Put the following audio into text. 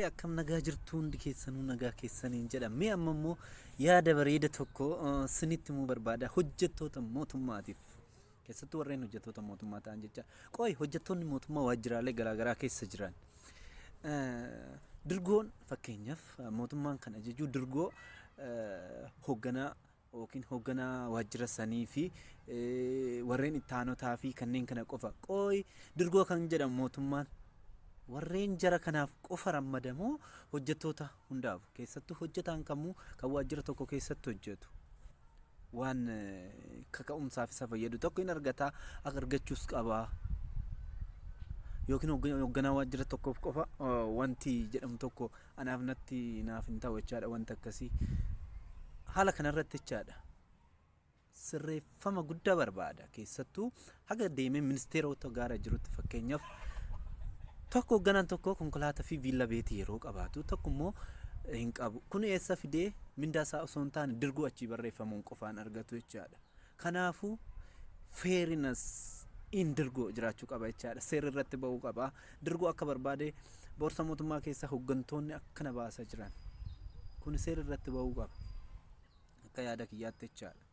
akkam nagaa jirtu hundi keessanuu nagaa keessaniin jedha. Mee amma immoo yaada bareeda tokko sinitti muu barbaada hojjettoota mootummaatiif. Keessattuu warreen hojjettoota mootummaa ta'an jecha. Qoy hojjettoonni mootummaa waajjiraalee garaagaraa keessa jiran. Dirgoon fakkeenyaaf mootummaan kan ajaju dirgoo hoogganaa yookiin hoogganaa waajjira sanii fi warreen itti aanotaa fi kanneen kana qofa. Qoy dirgoo kan jedhamu mootummaan warreen jara kanaaf qofa ramadamoo hojjettoota hundaaf keessattuu hojjetaan kamuu kan waajjira tokko keessatti hojjetu waan kaka'umsaaf isa fayyadu tokko hin argataa akka argachuus qabaa yookiin hoogganaa waajjira tokkoof qofa wanti jedhamu tokko anaaf natti naaf hin ta'u jechaadha wanta akkasii haala kanarratti jechaadha sirreeffama guddaa barbaada keessattuu haga deemee ministeerota gaara jirutti fakkeenyaaf tokko hoogganaan tokko konkolaataa fi viilla beetii yeroo qabaatu tokko immoo hin qabu kun eessa fidee mindaasaa osoo hin taane dirgoo achii barreeffamuun qofaan argatu jechaadha kanaafuu fairness in dirgoo jiraachuu qaba jechaadha seerri irratti ba'uu qaba dirgoo akka barbaade boorsa mootummaa keessa hooggantoonni akkana baasaa jiran kun seerri irratti ba'uu qaba akka yaada kiyyaatti jechaadha